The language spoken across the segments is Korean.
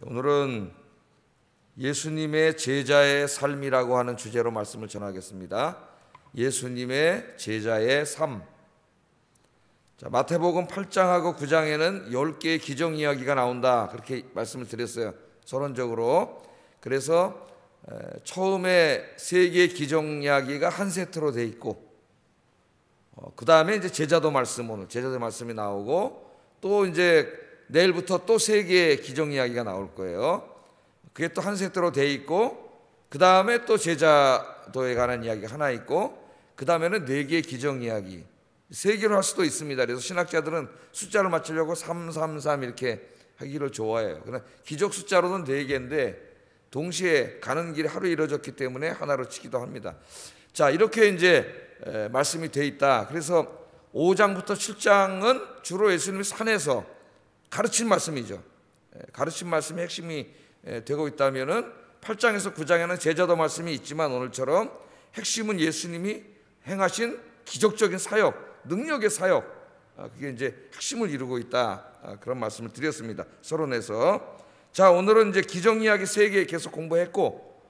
오늘은 예수님의 제자의 삶이라고 하는 주제로 말씀을 전하겠습니다. 예수님의 제자의 삶. 자, 마태복음 8장하고 9장에는 10개의 기적 이야기가 나온다, 그렇게 말씀을 드렸어요, 서론적으로. 그래서 처음에 3개의 기적 이야기가 한 세트로 돼 있고, 그 다음에 이제 제자도 말씀, 오늘 제자도 말씀이 나오고, 또 이제 내일부터 또 3개의 기적 이야기가 나올 거예요. 그게 또 한 세트로 돼 있고, 그 다음에 또 제자도에 관한 이야기가 하나 있고, 그 다음에는 4개의 기적 이야기, 3개로 할 수도 있습니다. 그래서 신학자들은 숫자를 맞추려고 333 이렇게 하기를 좋아해요. 그러나 기적 숫자로는 4개인데 동시에 가는 길이 하루 이루어졌기 때문에 하나로 치기도 합니다. 자, 이렇게 이제 말씀이 돼 있다. 그래서 5장부터 7장은 주로 예수님이 산에서 가르친 말씀이죠. 가르친 말씀이 핵심이 되고 있다면은 8장에서 9장에는 제자도 말씀이 있지만 오늘처럼 핵심은 예수님이 행하신 기적적인 사역, 능력의 사역, 그게 이제 핵심을 이루고 있다, 그런 말씀을 드렸습니다, 서론에서. 자, 오늘은 이제 기적 이야기 3개 계속 공부했고,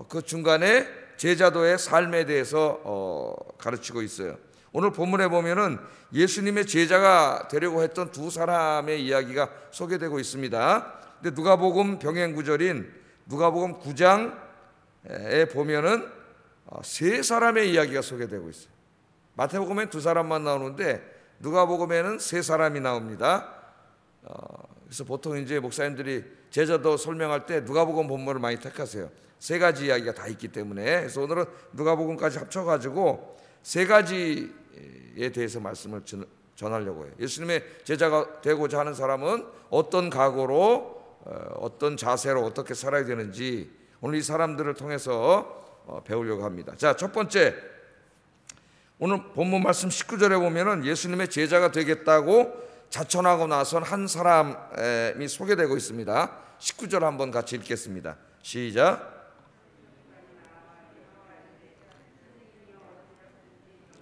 그 중간에 제자도의 삶에 대해서 가르치고 있어요. 오늘 본문에 보면은 예수님의 제자가 되려고 했던 2 사람의 이야기가 소개되고 있습니다. 근데 누가복음 병행 구절인 누가복음 9장에 보면은 3 사람의 이야기가 소개되고 있어요. 마태복음엔 2 사람만 나오는데 누가복음에는 3 사람이 나옵니다. 그래서 보통 이제 목사님들이 제자도 설명할 때 누가복음 본문을 많이 택하세요. 3가지 이야기가 다 있기 때문에. 그래서 오늘은 누가복음까지 합쳐가지고 3가지에 대해서 말씀을 전하려고 해요. 예수님의 제자가 되고자 하는 사람은 어떤 각오로, 어떤 자세로 어떻게 살아야 되는지 오늘 이 사람들을 통해서 배우려고 합니다. 자, 첫 번째, 오늘 본문 말씀 19절에 보면은 예수님의 제자가 되겠다고 자천하고 나선 한 사람이 소개되고 있습니다. 19절 한번 같이 읽겠습니다. 시작.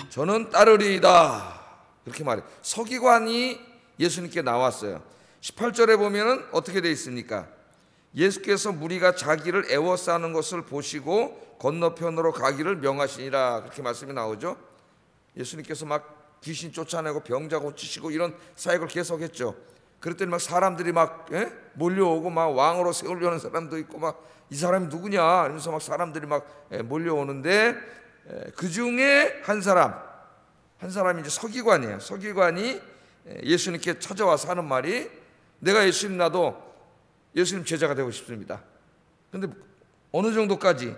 저는 따르리이다, 그렇게 말해요. 서기관이 예수님께 나왔어요. 18절에 보면은 어떻게 되어 있습니까? 예수께서 무리가 자기를 애워싸는 것을 보시고 건너편으로 가기를 명하시니라, 그렇게 말씀이 나오죠. 예수님께서 막 귀신 쫓아내고 병자 고치시고 이런 사역을 계속했죠. 그랬더니 막 사람들이 막 몰려오고, 막 왕으로 세우려는 사람도 있고, 막 이 사람이 누구냐 이러면서 막 사람들이 막 몰려오는데, 그 중에 한 사람이 이제 서기관이에요. 서기관이 예수님께 찾아와서 하는 말이, 내가 예수님, 나도 예수님 제자가 되고 싶습니다. 그런데 어느 정도까지?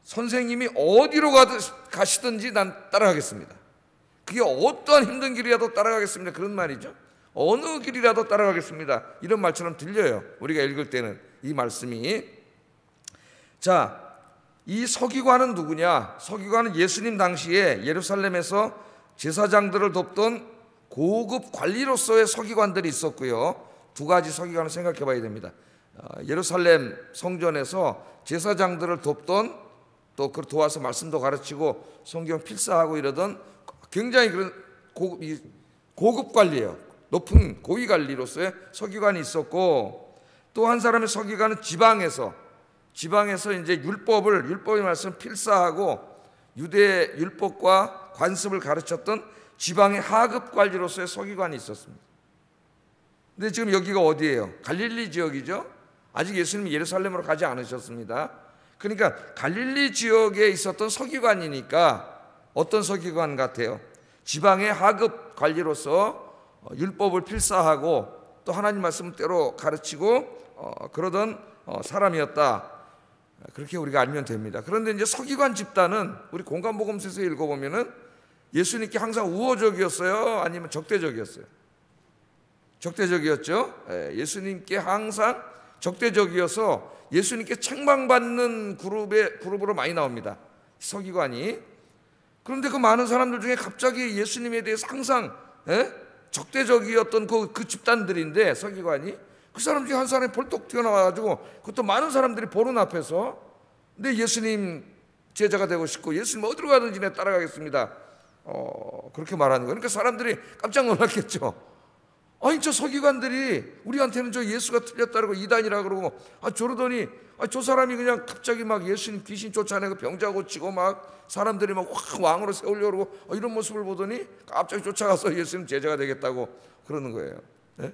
선생님이 어디로 가시든지 난 따라가겠습니다. 그게 어떠한 힘든 길이라도 따라가겠습니다, 그런 말이죠. 어느 길이라도 따라가겠습니다, 이런 말처럼 들려요, 우리가 읽을 때는 이 말씀이. 자, 이 서기관은 누구냐? 서기관은 예수님 당시에 예루살렘에서 제사장들을 돕던 고급 관리로서의 서기관들이 있었고요. 2가지 서기관을 생각해 봐야 됩니다. 예루살렘 성전에서 제사장들을 돕던, 또 그 도와서 말씀도 가르치고 성경 필사하고 이러던 굉장히 그런 고급 관리예요. 높은 고위 관리로서의 서기관이 있었고, 또 한 사람의 서기관은 지방에서 이제 율법의 말씀 필사하고 유대 율법과 관습을 가르쳤던 지방의 하급 관리로서의 서기관이 있었습니다. 근데 지금 여기가 어디예요? 갈릴리 지역이죠. 아직 예수님이 예루살렘으로 가지 않으셨습니다. 그러니까 갈릴리 지역에 있었던 서기관이니까 어떤 서기관 같아요? 지방의 하급 관리로서 율법을 필사하고 또 하나님 말씀을 때로 가르치고 그러던 사람이었다, 그렇게 우리가 알면 됩니다. 그런데 이제 서기관 집단은 우리 공관복음서에서 읽어보면은 예수님께 항상 우호적이었어요, 아니면 적대적이었어요? 적대적이었죠. 예수님께 항상 적대적이어서 예수님께 책망받는 그룹으로 많이 나옵니다, 서기관이. 그런데 그 많은 사람들 중에 갑자기 예수님에 대해서 항상 적대적이었던 그 집단들인데, 서기관이, 그 사람 중에 한 사람이 벌떡 튀어나와가지고, 그것도 많은 사람들이 보는 앞에서, 근데 예수님 제자가 되고 싶고 예수님 어디로 가든지 내가 따라가겠습니다, 그렇게 말하는 거예요. 그러니까 사람들이 깜짝 놀랐겠죠. 아니 저 서기관들이 우리한테는 저 예수가 틀렸다고 이단이라 그러고 저러더니 저 사람이 그냥 갑자기 막 예수님 귀신 쫓아내고 병자 고치고 막 사람들이 막 확 왕으로 세우려고 그러고 이런 모습을 보더니 갑자기 쫓아가서 예수님 제자가 되겠다고 그러는 거예요. 네?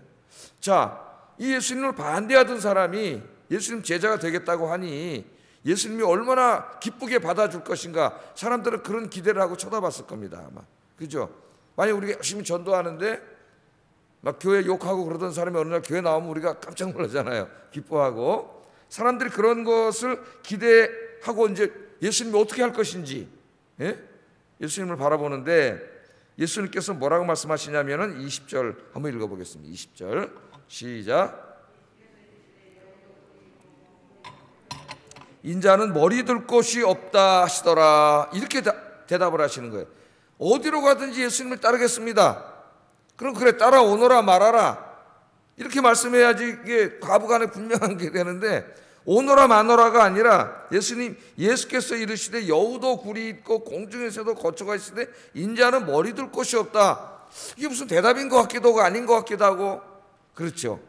자, 이 예수님을 반대하던 사람이 예수님 제자가 되겠다고 하니 예수님이 얼마나 기쁘게 받아줄 것인가, 사람들은 그런 기대를 하고 쳐다봤을 겁니다 아마. 그죠? 만약 우리가 열심히 전도하는데 막 교회 욕하고 그러던 사람이 어느 날 교회 나오면 우리가 깜짝 놀라잖아요. 기뻐하고. 사람들이 그런 것을 기대하고 이제 예수님이 어떻게 할 것인지, 예? 예수님을 바라보는데 예수님께서 뭐라고 말씀하시냐면은 20절 한번 읽어보겠습니다. 20절 시작. 인자는 머리 둘 곳이 없다 하시더라. 이렇게 대답을 하시는 거예요. 어디로 가든지 예수님을 따르겠습니다. 그럼 그래 따라오너라 말아라 이렇게 말씀해야지 이게 가부간에 분명한 게 되는데, 오너라 마너라가 아니라 예수께서 이르시되 여우도 굴이 있고 공중에서도 거처가 있으되 인자는 머리 둘 곳이 없다. 이게 무슨 대답인 것 같기도 하고 아닌 것 같기도 하고. 그렇죠.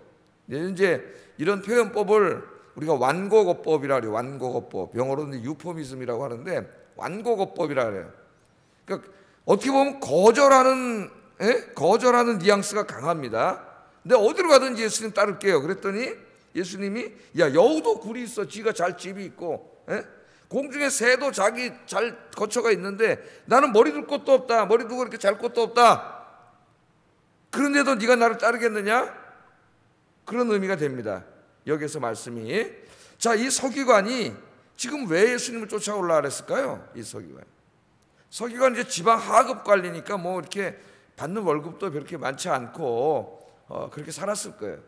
이제 이런 표현법을 우리가 완곡어법이라 그래요. 완곡어법, 영어로는 유포미즘이라고 하는데 완곡어법이라 그래요. 그러니까 어떻게 보면 거절하는 뉘앙스가 강합니다. 근데 어디로 가든지 예수님 따를게요. 그랬더니 예수님이 야 여우도 굴이 있어, 지가 잘 집이 있고, 공중에 새도 자기 잘 거처가 있는데 나는 머리 둘 곳도 없다, 머리 두고 이렇게 잘 곳도 없다. 그런데도 네가 나를 따르겠느냐? 그런 의미가 됩니다. 여기서 말씀이. 자, 이 서기관이 지금 왜 예수님을 쫓아올라 그랬을까요? 이 서기관 이제 지방 하급 관리니까 뭐 이렇게 받는 월급도 그렇게 많지 않고 그렇게 살았을 거예요.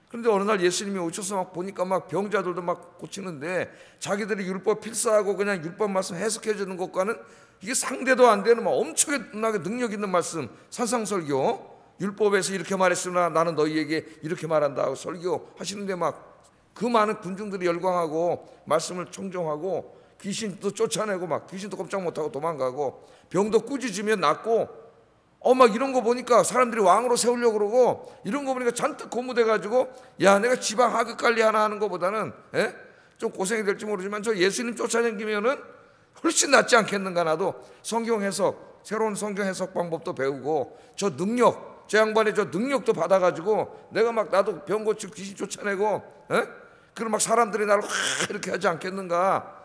그런데 어느 날 예수님이 오셔서 막 보니까 막 병자들도 막 고치는데 자기들이 율법 필사하고 그냥 율법 말씀 해석해 주는 것과는 이게 상대도 안 되는 막 엄청나게 능력 있는 말씀, 산상설교, 율법에서 이렇게 말했으나 나는 너희에게 이렇게 말한다 하고 설교하시는데 막 그 많은 군중들이 열광하고 말씀을 청종하고 귀신도 쫓아내고 막 귀신도 꼼짝 못하고 도망가고 병도 꾸짖으면 낫고 막 이런 거 보니까 사람들이 왕으로 세우려고 그러고 이런 거 보니까 잔뜩 고무돼가지고 야 내가 지방 하급 관리 하나 하는 것보다는 좀 고생이 될지 모르지만 저 예수님 쫓아다니면은 훨씬 낫지 않겠는가. 나도 성경 해석, 새로운 성경 해석 방법도 배우고 저 능력, 저 양반의 저 능력도 받아가지고 내가 막 나도 병 고치고 귀신 쫓아내고 그럼 막 사람들이 나를 확 이렇게 하지 않겠는가.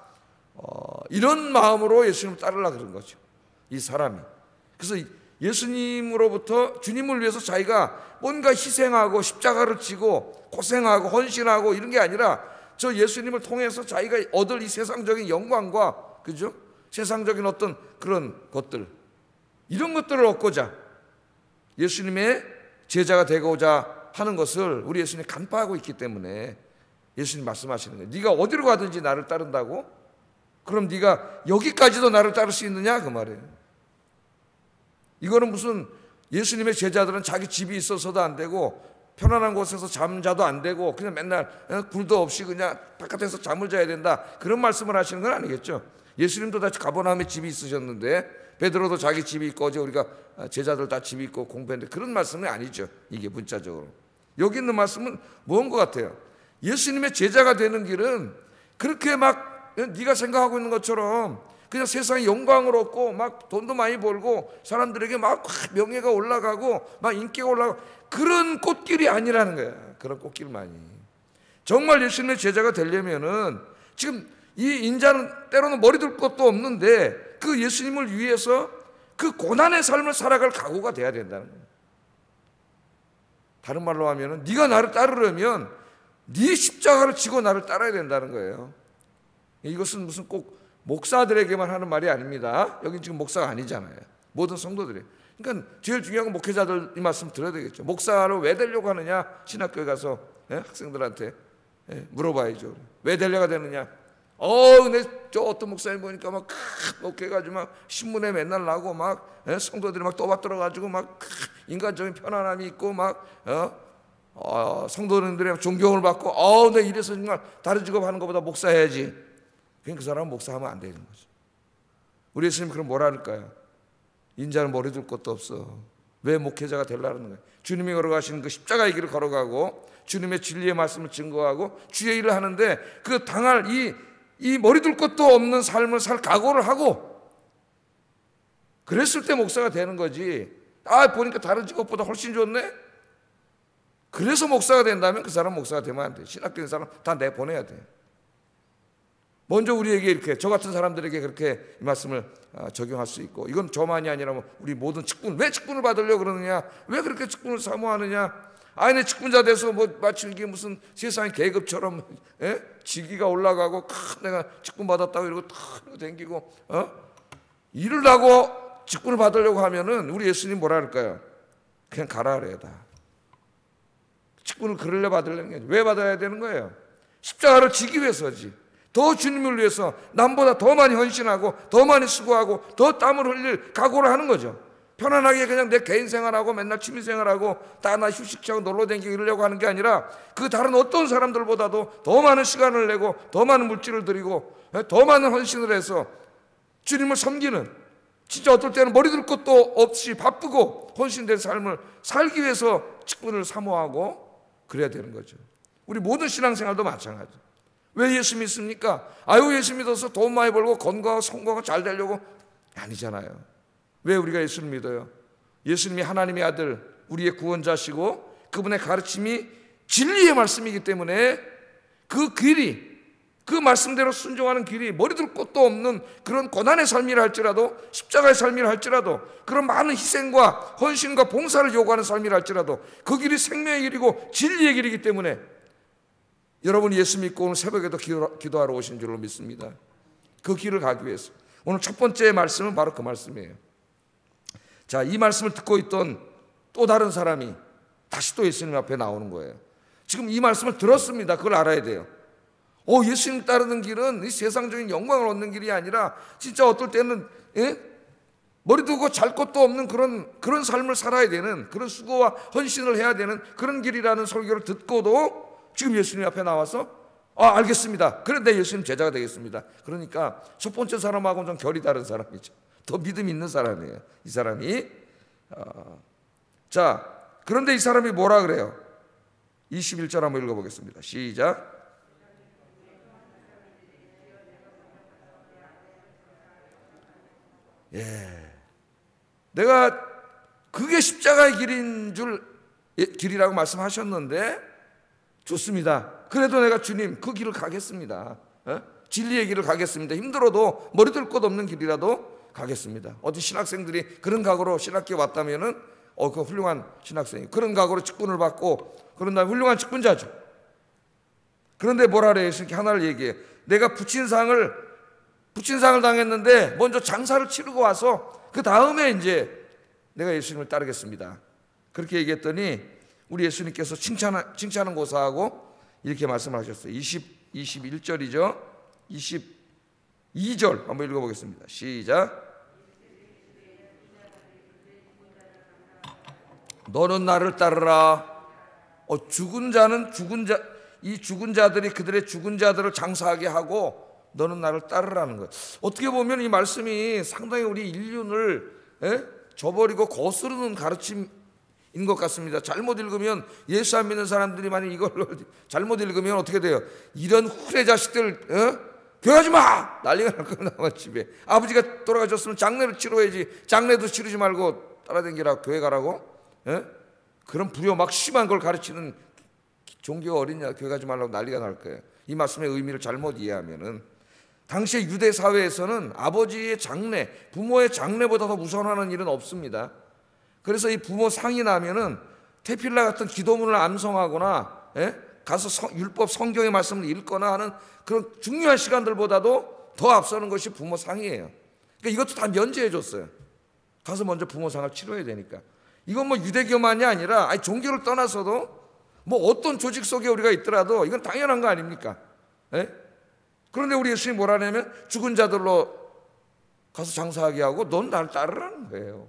이런 마음으로 예수님을 따르려고 그런 거죠, 이 사람이. 그래서 예수님으로부터 주님을 위해서 자기가 뭔가 희생하고 십자가를 지고 고생하고 헌신하고 이런 게 아니라 저 예수님을 통해서 자기가 얻을 이 세상적인 영광과, 그죠? 세상적인 어떤 그런 것들, 이런 것들을 얻고자 예수님의 제자가 되고자 하는 것을 우리 예수님이 간파하고 있기 때문에 예수님 말씀하시는 거예요. 네가 어디로 가든지 나를 따른다고? 그럼 네가 여기까지도 나를 따를 수 있느냐? 그 말이에요. 이거는 무슨 예수님의 제자들은 자기 집이 있어서도 안 되고 편안한 곳에서 잠자도 안 되고 그냥 맨날 굴도 없이 그냥 바깥에서 잠을 자야 된다, 그런 말씀을 하시는 건 아니겠죠. 예수님도 다 가버나움에 집이 있으셨는데 베드로도 자기 집이 있고 어제 우리가 제자들 다 집이 있고 공부했는데 그런 말씀이 아니죠. 이게 문자적으로 여기 있는 말씀은 뭔 것 같아요? 예수님의 제자가 되는 길은 그렇게 막 네가 생각하고 있는 것처럼 그냥 세상에 영광을 얻고 막 돈도 많이 벌고 사람들에게 막 명예가 올라가고 막 인기가 올라가고 그런 꽃길이 아니라는 거야. 그런 꽃길만이. 정말 예수님의 제자가 되려면은 지금 이 인자는 때로는 머리 둘 것도 없는데 그 예수님을 위해서 그 고난의 삶을 살아갈 각오가 돼야 된다는 거예요. 다른 말로 하면은 네가 나를 따르려면 네 십자가를 지고 나를 따라야 된다는 거예요. 이것은 무슨 꼭 목사들에게만 하는 말이 아닙니다. 여긴 지금 목사가 아니잖아요. 모든 성도들이. 그러니까 제일 중요한 건 목회자들 이 말씀 들어야 되겠죠. 목사로 왜 되려고 하느냐? 신학교에 가서 학생들한테 물어봐야죠. 왜 되려고 되느냐? 근데 저 어떤 목사님 보니까 막 목회가지고 막 신문에 맨날 나고 막 성도들이 막 떠받들어가지고 막 인간적인 편안함이 있고 막 성도님들의 존경을 받고 내 이래서 정말 다른 직업 하는 것보다 목사해야지. 그냥 그 사람은 목사하면 안 되는 거죠. 우리 예수님 그럼 뭐라 할까요? 인자는 머리 둘 것도 없어. 왜 목회자가 되려는 거예요? 주님이 걸어가신 그 십자가의 길을 걸어가고 주님의 진리의 말씀을 증거하고 주의 일을 하는데 그 당할 이 머리둘 것도 없는 삶을 살 각오를 하고 그랬을 때 목사가 되는 거지. 보니까 다른 직업보다 훨씬 좋네? 그래서 목사가 된다면 그 사람 목사가 되면 안 돼. 신학적인 사람 다 내보내야 돼. 먼저 우리에게 이렇게 저 같은 사람들에게 그렇게 이 말씀을 적용할 수 있고, 이건 저만이 아니라 우리 모든 직분, 왜 직분을 받으려고 그러느냐, 왜 그렇게 직분을 사모하느냐, 내 직분자 돼서 마치 이게 무슨 세상의 계급처럼 직위가 올라가고 내가 직분 받았다고 이러고 탁 댕기고 일을 하고 직분을 받으려고 하면은 우리 예수님 뭐라 그럴까요? 그냥 가라 그래요. 다 직분을 그럴래 받으려는 게 아니라 왜 받아야 되는 거예요? 십자가를 지기 위해서지. 더 주님을 위해서 남보다 더 많이 헌신하고 더 많이 수고하고 더 땀을 흘릴 각오를 하는 거죠. 편안하게 그냥 내 개인 생활하고 맨날 취미 생활하고 나 휴식 취하고 놀러 다니고 이러려고 하는 게 아니라 그 다른 어떤 사람들보다도 더 많은 시간을 내고 더 많은 물질을 들이고 더 많은 헌신을 해서 주님을 섬기는, 진짜 어떨 때는 머리 둘 것도 없이 바쁘고 헌신된 삶을 살기 위해서 직분을 사모하고 그래야 되는 거죠. 우리 모든 신앙생활도 마찬가지죠. 왜 예수 믿습니까? 예수 믿어서 돈 많이 벌고 건강하고 성공하고 잘 되려고 아니잖아요. 왜 우리가 예수를 믿어요? 예수님이 하나님의 아들, 우리의 구원자시고 그분의 가르침이 진리의 말씀이기 때문에 그 길이, 그 말씀대로 순종하는 길이 머리둘 곳도 없는 그런 고난의 삶이라 할지라도, 십자가의 삶이라 할지라도, 그런 많은 희생과 헌신과 봉사를 요구하는 삶이라 할지라도 그 길이 생명의 길이고 진리의 길이기 때문에 여러분이 예수 믿고 오늘 새벽에도 기도하러 오신 줄로 믿습니다. 그 길을 가기 위해서. 오늘 첫 번째 말씀은 바로 그 말씀이에요. 자, 이 말씀을 듣고 있던 또 다른 사람이 다시 또 예수님 앞에 나오는 거예요. 지금 이 말씀을 들었습니다. 그걸 알아야 돼요. 예수님 따르는 길은 이 세상적인 영광을 얻는 길이 아니라 진짜 어떨 때는 머리 두고 잘 것도 없는 그런 삶을 살아야 되는, 그런 수고와 헌신을 해야 되는 그런 길이라는 설교를 듣고도 지금 예수님 앞에 나와서 알겠습니다. 그래, 내 예수님 제자가 되겠습니다. 그러니까 첫 번째 사람하고는 좀 결이 다른 사람이죠. 더 믿음이 있는 사람이에요, 이 사람이. 자, 그런데 이 사람이 뭐라 그래요? 21절 한번 읽어보겠습니다. 시작. 내가 그게 십자가의 길이라고 말씀하셨는데 좋습니다. 그래도 내가 주님 그 길을 가겠습니다. 진리의 길을 가겠습니다. 힘들어도 머리 둘 곳 없는 길이라도 가겠습니다. 어디 신학생들이 그런 각오로 신학교에 왔다면은 그 훌륭한 신학생이 그런 각오로 직분을 받고 그런 다음에 훌륭한 직분자죠. 그런데 뭐라 그래요? 이렇게 하나를 얘기해. 내가 부친상을 당했는데 먼저 장사를 치르고 와서 그 다음에 이제 내가 예수님을 따르겠습니다. 그렇게 얘기했더니 우리 예수님께서 칭찬은 고사하고 이렇게 말씀을 하셨어요. 21절이죠. 22절 한번 읽어보겠습니다. 시작. 너는 나를 따르라. 죽은 자들이 그들의 죽은 자들을 장사하게 하고 너는 나를 따르라는 것. 어떻게 보면 이 말씀이 상당히 우리 인륜을 저버리고 거스르는 가르침인 것 같습니다. 잘못 읽으면, 예수 안 믿는 사람들이 만약 이걸 잘못 읽으면 어떻게 돼요? 이런 후레 자식들 교회 가지 마! 난리가 날 거야. 나와 집에 아버지가 돌아가셨으면 장례를 치러야지. 장례도 치르지 말고 따라다니라 교회 가라고? 그런 불효 막 심한 걸 가르치는 종교가 어딨냐. 교회 가지 말라고 난리가 날 거예요. 이 말씀의 의미를 잘못 이해하면은. 당시에 유대 사회에서는 아버지의 장례, 부모의 장례보다 더 우선하는 일은 없습니다. 그래서 이 부모 상이 나면은 테필라 같은 기도문을 암송하거나 가서 율법 성경의 말씀을 읽거나 하는 그런 중요한 시간들보다도 더 앞서는 것이 부모 상이에요. 그러니까 이것도 다 면제해 줬어요. 가서 먼저 부모 상을 치러야 되니까. 이건 유대교만이 아니라 종교를 떠나서도 어떤 조직 속에 우리가 있더라도 이건 당연한 거 아닙니까? 그런데 우리 예수님이 뭐라 하냐면 죽은 자들로 가서 장사하게 하고 넌 나를 따르라는 거예요.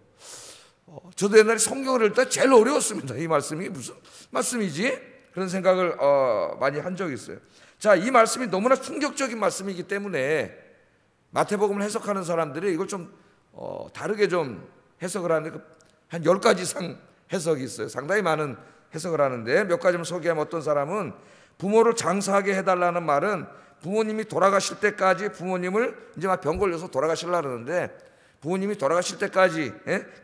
저도 옛날에 성경을 읽을 때 제일 어려웠습니다. 이 말씀이 무슨 말씀이지? 그런 생각을 많이 한 적이 있어요. 자, 이 말씀이 너무나 충격적인 말씀이기 때문에 마태복음을 해석하는 사람들이 이걸 좀 다르게 좀 해석을 하는데 한 10가지 이상 해석이 있어요. 상당히 많은 해석을 하는데 몇 가지만 소개하면, 어떤 사람은 부모를 장사하게 해달라는 말은 부모님이 돌아가실 때까지 부모님을, 이제 막 병 걸려서 돌아가시려고 그러는데 부모님이 돌아가실 때까지,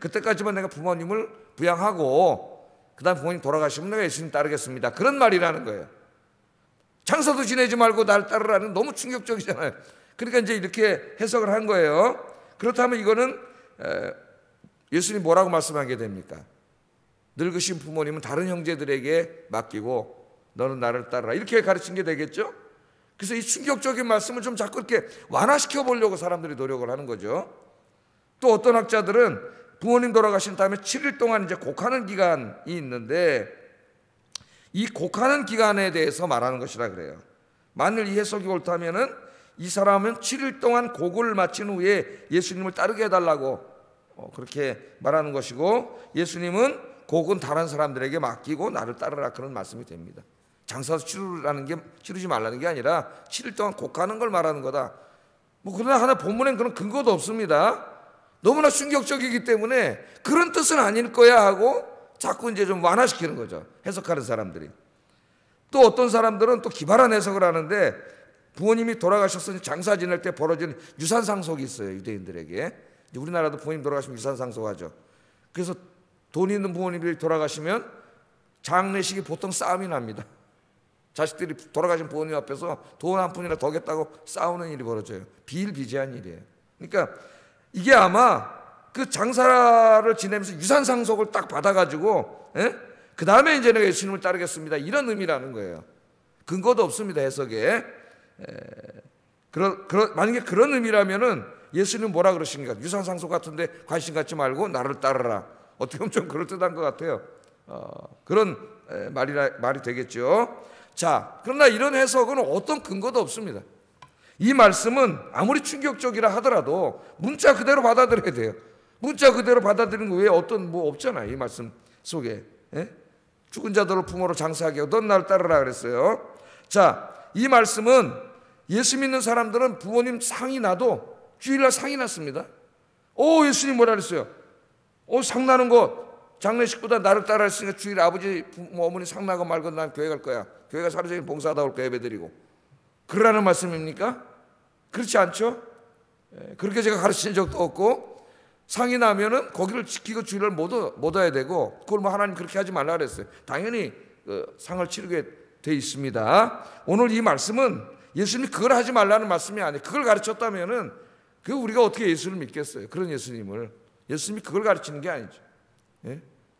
그때까지만 내가 부모님을 부양하고 그 다음 부모님 돌아가시면 내가 예수님 따르겠습니다, 그런 말이라는 거예요. 장사도 지내지 말고 날 따르라는, 너무 충격적이잖아요. 그러니까 이제 이렇게 해석을 한 거예요. 그렇다면 이거는 예수님 뭐라고 말씀하게 됩니까? 늙으신 부모님은 다른 형제들에게 맡기고 너는 나를 따르라, 이렇게 가르친 게 되겠죠? 그래서 이 충격적인 말씀을 좀 자꾸 이렇게 완화시켜 보려고 사람들이 노력을 하는 거죠. 또 어떤 학자들은 부모님 돌아가신 다음에 7일 동안 이제 곡하는 기간이 있는데, 이 곡하는 기간에 대해서 말하는 것이라 그래요. 만일 이 해석이 옳다면은 이 사람은 7일 동안 곡을 마친 후에 예수님을 따르게 해달라고 그렇게 말하는 것이고, 예수님은 곡은 다른 사람들에게 맡기고 나를 따르라, 그런 말씀이 됩니다. 장사도 치르지 말라는 게 아니라 7일 동안 곡하는 걸 말하는 거다. 그러나 하나 본문엔 그런 근거도 없습니다. 너무나 충격적이기 때문에 그런 뜻은 아닐 거야 하고 자꾸 이제 좀 완화시키는 거죠, 해석하는 사람들이. 또 어떤 사람들은 또 기발한 해석을 하는데, 부모님이 돌아가셨으니 장사 지낼 때 벌어지는 유산상속이 있어요, 유대인들에게. 우리나라도 부모님 돌아가시면 유산상속하죠. 그래서 돈 있는 부모님들이 돌아가시면 장례식이 보통 싸움이 납니다. 자식들이 돌아가신 부모님 앞에서 돈 한 푼이나 더 겠다고 싸우는 일이 벌어져요. 비일비재한 일이에요. 그러니까 이게 아마 그 장사를 지내면서 유산상속을 딱 받아가지고, 그 다음에 이제 내가 예수님을 따르겠습니다, 이런 의미라는 거예요. 근거도 없습니다, 해석에. 만약에 그런 의미라면은 예수님 뭐라 그러십니까? 유산상속 같은데 관심 갖지 말고 나를 따르라. 어떻게 보면 좀 그럴듯한 것 같아요. 그런 말이 되겠죠. 자, 그러나 이런 해석은 어떤 근거도 없습니다. 이 말씀은 아무리 충격적이라 하더라도 문자 그대로 받아들여야 돼요. 문자 그대로 받아들이는 거 외에 어떤 없잖아요, 이 말씀 속에. 죽은 자들을 부모로 장사하게 하고 넌 나를 따르라 그랬어요. 자, 이 말씀은 예수 믿는 사람들은 부모님 상이 나도 주일날 상이 났습니다. 예수님 뭐라 그랬어요? 상나는 것, 장례식보다 나를 따라 했으니까 주일 아버지 어머니 상나고 말고 난 교회 갈 거야. 교회 가서 하루 종일 봉사하다 올 거야, 예배드리고. 그러라는 말씀입니까? 그렇지 않죠? 그렇게 제가 가르친 적도 없고, 상이 나면은 거기를 지키고 주일을 못 와야 되고, 그걸 하나님 그렇게 하지 말라 그랬어요. 당연히 상을 치르게 돼 있습니다. 오늘 이 말씀은 예수님이 그걸 하지 말라는 말씀이 아니에요. 그걸 가르쳤다면은 우리가 어떻게 예수를 믿겠어요? 그런 예수님을. 예수님이 그걸 가르치는 게 아니죠.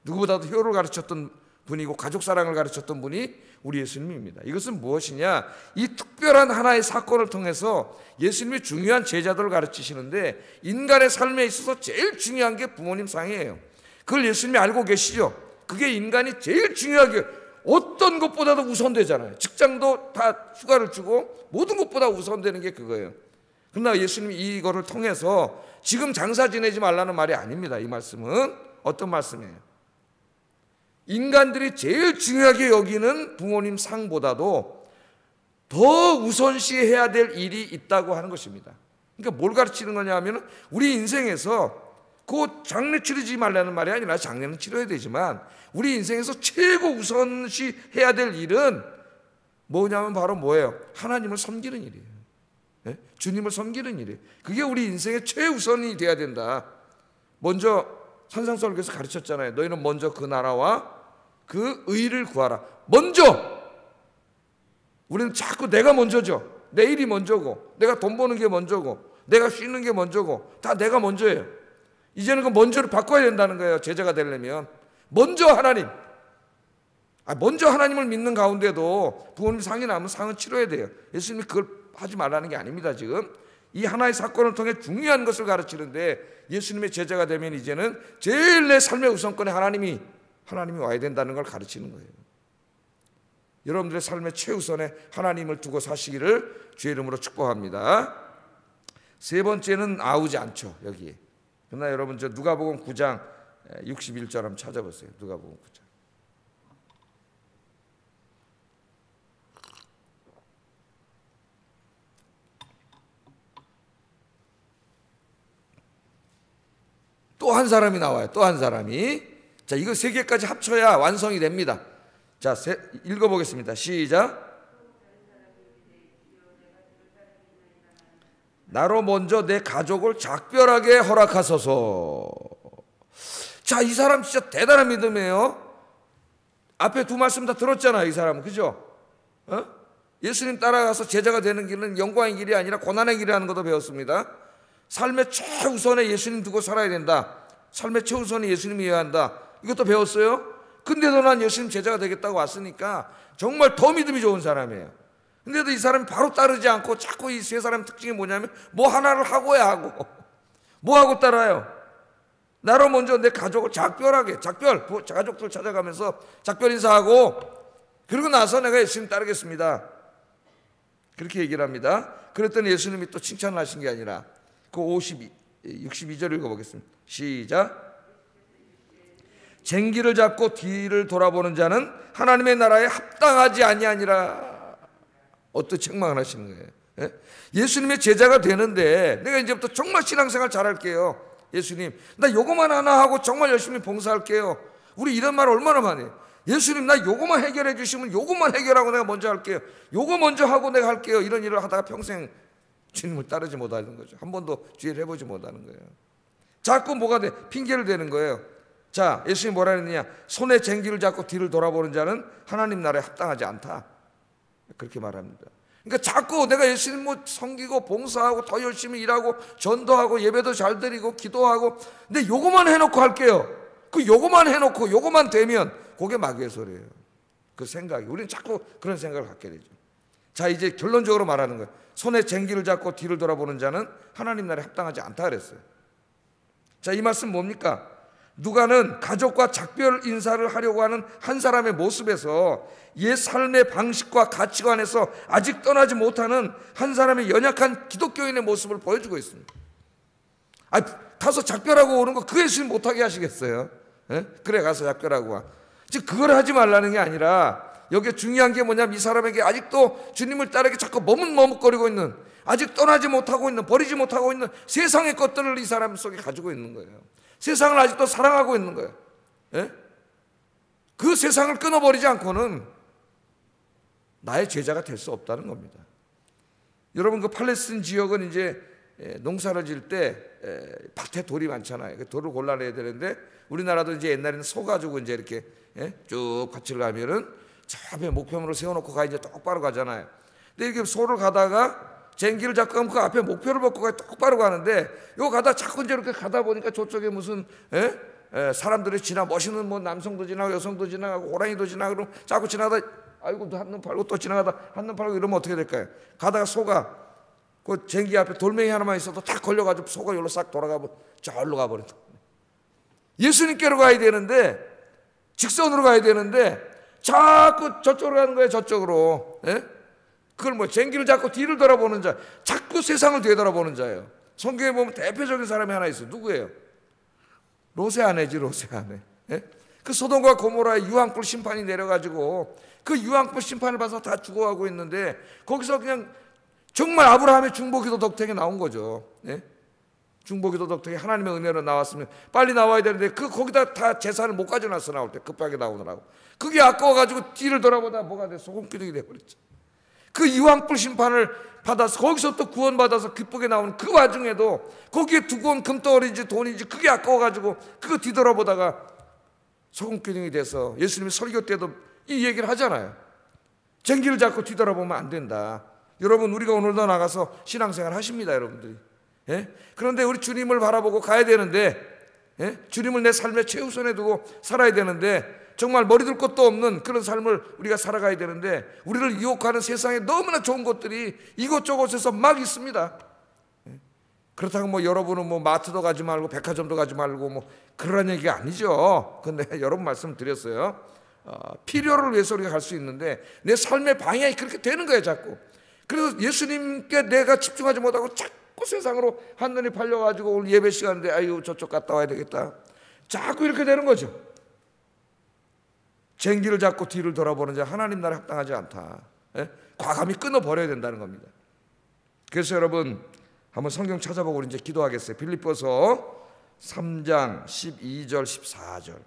누구보다도 효를 가르쳤던 분이고 가족 사랑을 가르쳤던 분이 우리 예수님입니다. 이것은 무엇이냐? 이 특별한 하나의 사건을 통해서 예수님이 중요한 제자들을 가르치시는데, 인간의 삶에 있어서 제일 중요한 게 부모님 상이에요. 그걸 예수님이 알고 계시죠? 그게 인간이 제일 중요하게, 어떤 것보다도 우선되잖아요. 직장도 다 휴가를 주고 모든 것보다 우선되는 게 그거예요. 그러나 예수님이 이거를 통해서 지금 장사 지내지 말라는 말이 아닙니다. 이 말씀은 어떤 말씀이에요? 인간들이 제일 중요하게 여기는 부모님 상보다도 더 우선시해야 될 일이 있다고 하는 것입니다. 그러니까 뭘 가르치는 거냐 하면, 우리 인생에서 그 장례 치르지 말라는 말이 아니라 장례는 치러야 되지만 우리 인생에서 최고 우선시해야 될 일은 뭐냐면 바로 뭐예요? 하나님을 섬기는 일이에요. 주님을 섬기는 일이에요. 그게 우리 인생의 최우선이 돼야 된다. 먼저 산상설교에서 가르쳤잖아요. 너희는 먼저 그 나라와 그 의를 구하라. 먼저! 우리는 자꾸 내가 먼저죠. 내 일이 먼저고, 내가 돈 버는 게 먼저고, 내가 쉬는 게 먼저고, 다 내가 먼저예요. 이제는 그 먼저를 바꿔야 된다는 거예요. 제자가 되려면 먼저 하나님. 먼저 하나님을 믿는 가운데도 부모님 상이 나면 상은 치러야 돼요. 예수님이 그걸 하지 말라는 게 아닙니다. 지금 이 하나의 사건을 통해 중요한 것을 가르치는데, 예수님의 제자가 되면 이제는 제일 내 삶의 우선권에 하나님이 와야 된다는 걸 가르치는 거예요. 여러분들의 삶의 최우선에 하나님을 두고 사시기를 주의 이름으로 축복합니다. 세 번째는 나오지 않죠, 여기에. 그러나 여러분, 저 누가복음 9장 61절 한번 찾아보세요. 누가복음 9장. 또 한 사람이 나와요. 또 한 사람이. 자, 이거 세 개까지 합쳐야 완성이 됩니다. 자, 읽어보겠습니다. 시작. 나로 먼저 내 가족을 작별하게 허락하소서. 자, 이 사람 진짜 대단한 믿음이에요. 앞에 두 말씀 다 들었잖아요, 이 사람은. 그죠? 예수님 따라가서 제자가 되는 길은 영광의 길이 아니라 고난의 길이라는 것도 배웠습니다. 삶의 최우선에 예수님 두고 살아야 된다. 삶의 최우선이 예수님이어야 한다. 이것도 배웠어요. 근데도 난 예수님 제자가 되겠다고 왔으니까 정말 더 믿음이 좋은 사람이에요. 근데도 이 사람이 바로 따르지 않고 자꾸 이 세 사람 특징이 뭐냐면 뭐 하나를 하고야 하고 뭐 하고 따라요? 나로 먼저 내 가족을 작별 가족들 찾아가면서 작별 인사하고 그러고 나서 내가 예수님 따르겠습니다. 그렇게 얘기를 합니다. 그랬더니 예수님이 또 칭찬을 하신 게 아니라 그 62절 읽어보겠습니다. 시작. 쟁기를 잡고 뒤를 돌아보는 자는 하나님의 나라에 합당하지 아니하니라. 어떤 책망을 하시는 거예요? 예? 예수님의 제자가 되는데 내가 이제부터 정말 신앙생활 잘할게요. 예수님, 나 요거만 하나 하고 정말 열심히 봉사할게요. 우리 이런 말 얼마나 많이 해요. 예수님, 나 요거만 해결해 주시면 요거만 해결하고 내가 먼저 할게요. 요거 먼저 하고 내가 할게요. 이런 일을 하다가 평생 주님을 따르지 못하는 거죠. 한 번도 주의를 해보지 못하는 거예요. 자꾸 뭐가 돼? 핑계를 대는 거예요. 자, 예수님이 뭐라 했느냐? 손에 쟁기를 잡고 뒤를 돌아보는 자는 하나님 나라에 합당하지 않다. 그렇게 말합니다. 그러니까 자꾸 내가 예수님 뭐 섬기고 봉사하고 더 열심히 일하고 전도하고 예배도 잘 드리고 기도하고 근데 요거만 해놓고 할게요. 그 요거만 해놓고 요거만 되면 그게 마귀의 소리예요. 그 생각이. 우리는 자꾸 그런 생각을 갖게 되죠. 자, 이제 결론적으로 말하는 거예요. 손에 쟁기를 잡고 뒤를 돌아보는 자는 하나님 나라에 합당하지 않다 그랬어요. 자, 이 말씀 뭡니까? 누가는 가족과 작별 인사를 하려고 하는 한 사람의 모습에서 옛 삶의 방식과 가치관에서 아직 떠나지 못하는 한 사람의 연약한 기독교인의 모습을 보여주고 있습니다. 가서 작별하고 오는 거 그 예수님 못하게 하시겠어요? 예? 그래 가서 작별하고 와. 즉 그걸 하지 말라는 게 아니라 여기에 중요한 게 뭐냐면 이 사람에게 아직도 주님을 따르기 자꾸 머뭇머뭇거리고 있는 아직 떠나지 못하고 있는 버리지 못하고 있는 세상의 것들을 이 사람 속에 가지고 있는 거예요. 세상을 아직도 사랑하고 있는 거예요. 예? 그 세상을 끊어버리지 않고는 나의 제자가 될 수 없다는 겁니다. 여러분 그 팔레스틴 지역은 이제 농사를 지을 때 밭에 돌이 많잖아요. 그 돌을 골라내야 되는데 우리나라도 이제 옛날에는 소 가지고 이제 이렇게 쭉 밭을 가면은 저 앞에 목표물을 세워놓고 가 이제 똑바로 가잖아요. 근데 이렇게 소를 가다가 쟁기를 잡고 가면 그 앞에 목표를 벗고 똑바로 가는데 이거 가다 자꾸 이제 이렇게 가다 보니까 저쪽에 무슨 사람들이 지나 멋있는 뭐 남성도 지나고 여성도 지나가고 호랑이도 지나고 그러면 자꾸 지나가다 아이고 한눈 팔고 또 지나가다 한눈 팔고 이러면 어떻게 될까요? 가다가 소가 그 쟁기 앞에 돌멩이 하나만 있어도 딱 걸려가지고 소가 여기로 싹 돌아가고 저기로 가버린다. 예수님께로 가야 되는데 직선으로 가야 되는데 자꾸 저쪽으로 가는 거예요. 저쪽으로. 그걸 뭐 쟁기를 잡고 뒤를 돌아보는 자, 자꾸 세상을 되돌아보는 자예요. 성경에 보면 대표적인 사람이 하나 있어요. 누구예요? 롯의 아내지, 롯의 아내. 그 소돔과 고모라의 유황불 심판이 내려가지고 그 유황불 심판을 받아서 다 죽어가고 있는데 거기서 그냥 정말 아브라함의 중보기도 덕택에 나온 거죠. 중보기도 덕택에 하나님의 은혜로 나왔으면 빨리 나와야 되는데 거기다 다 재산을 못 가져놨어. 나올 때 급하게 나오느라고. 그게 아까워가지고 뒤를 돌아보다 뭐가 돼? 소금기둥이 돼버렸죠. 그 이왕불 심판을 받아서 거기서 또 구원받아서 기쁘게 나오는 그 와중에도 거기에 두고 온 금덩어리인지 돈인지 그게 아까워가지고 그거 뒤돌아보다가 소금기둥이 돼서 예수님이 설교 때도 이 얘기를 하잖아요. 쟁기를 잡고 뒤돌아보면 안 된다. 여러분 우리가 오늘도 나가서 신앙생활 하십니다. 여러분들이. 그런데 우리 주님을 바라보고 가야 되는데 주님을 내 삶의 최우선에 두고 살아야 되는데 정말 머리둘 것도 없는 그런 삶을 우리가 살아가야 되는데 우리를 유혹하는 세상에 너무나 좋은 것들이 이곳저곳에서 막 있습니다. 그렇다고 뭐 여러분은 뭐 마트도 가지 말고 백화점도 가지 말고 뭐 그런 얘기가 아니죠. 근데 여러분 말씀 드렸어요. 필요를 위해서 우리가 갈 수 있는데 내 삶의 방향이 그렇게 되는 거예요. 자꾸. 그래서 예수님께 내가 집중하지 못하고 자꾸 세상으로 한눈이 팔려가지고 오늘 예배 시간인데 아유 저쪽 갔다 와야 되겠다. 자꾸 이렇게 되는 거죠. 쟁기를 잡고 뒤를 돌아보는 자 하나님 나라에 합당하지 않다. 과감히 끊어버려야 된다는 겁니다. 그래서 여러분 한번 성경 찾아보고 이제 기도하겠어요. 빌립보서 3장 12절 14절.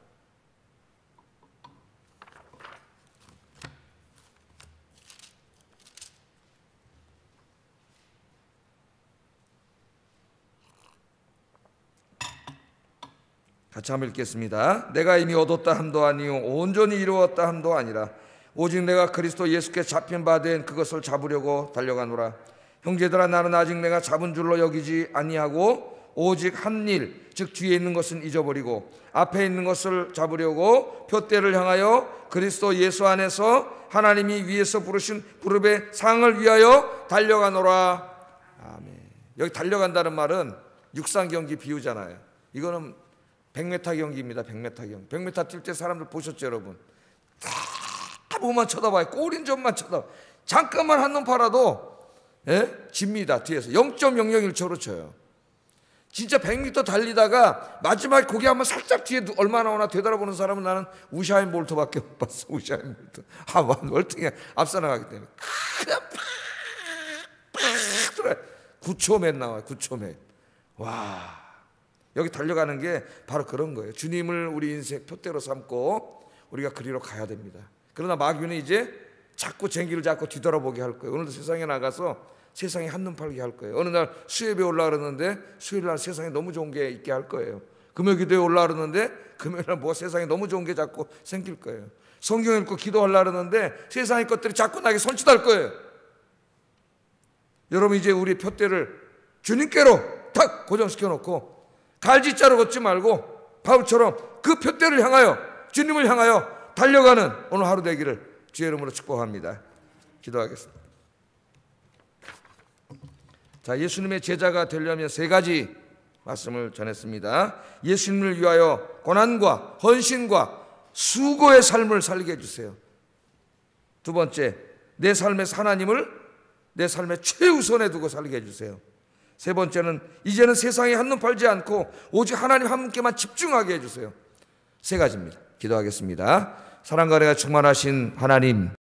같이 한번 읽겠습니다. 내가 이미 얻었다 함도 아니요 온전히 이루었다 함도 아니라 오직 내가 그리스도 예수께 잡힌 바 된 그것을 잡으려고 달려가노라. 형제들아, 나는 아직 내가 잡은 줄로 여기지 아니하고 오직 한 일, 즉 뒤에 있는 것은 잊어버리고 앞에 있는 것을 잡으려고 표대를 향하여 그리스도 예수 안에서 하나님이 위에서 부르신 부름의 상을 위하여 달려가노라. 아멘. 여기 달려간다는 말은 육상 경기 비유잖아요. 이거는 100m 경기입니다. 100m 경기. 100m 뛸 때 사람들 보셨죠, 여러분? 다 뭐만 쳐다봐요. 골인전만 쳐다봐. 잠깐만 한눈 팔아도 집니다. 뒤에서 0.001초로 쳐요. 진짜 100m 달리다가 마지막에 고개 한번 살짝 뒤에 얼마나 오나 되돌아보는 사람은 나는 우샤인 볼트밖에 못 봤어. 우샤인 볼트. 월등히 앞서 나가기 때문에 그냥 팍 들어요. 9초맨 나와요. 9초맨. 와, 여기 달려가는 게 바로 그런 거예요. 주님을 우리 인생 표대로 삼고 우리가 그리로 가야 됩니다. 그러나 마귀는 이제 자꾸 쟁기를 잡고 뒤돌아보게 할 거예요. 오늘도 세상에 나가서 세상에 한눈 팔게 할 거예요. 어느 날 수협에 올라 그러는데 수요일 날 세상에 너무 좋은 게 있게 할 거예요. 금요 기도에 올라 그러는데 금요일 날 뭐 세상에 너무 좋은 게 자꾸 생길 거예요. 성경 읽고 기도하려 그러는데 세상의 것들이 자꾸 나에게 손짓할 거예요. 여러분, 이제 우리 표대를 주님께로 탁 고정시켜 놓고 갈짓자로 걷지 말고 바울처럼 그 표대를 향하여 주님을 향하여 달려가는 오늘 하루 되기를 주의 이름으로 축복합니다. 기도하겠습니다. 자, 예수님의 제자가 되려면 세 가지 말씀을 전했습니다. 예수님을 위하여 고난과 헌신과 수고의 삶을 살게 해주세요. 두 번째, 내 삶에서 하나님을 내 삶의 최우선에 두고 살게 해주세요. 세 번째는 이제는 세상에 한눈 팔지 않고 오직 하나님 한 분께만 집중하게 해주세요. 세 가지입니다. 기도하겠습니다. 사랑과 은혜가 충만하신 하나님,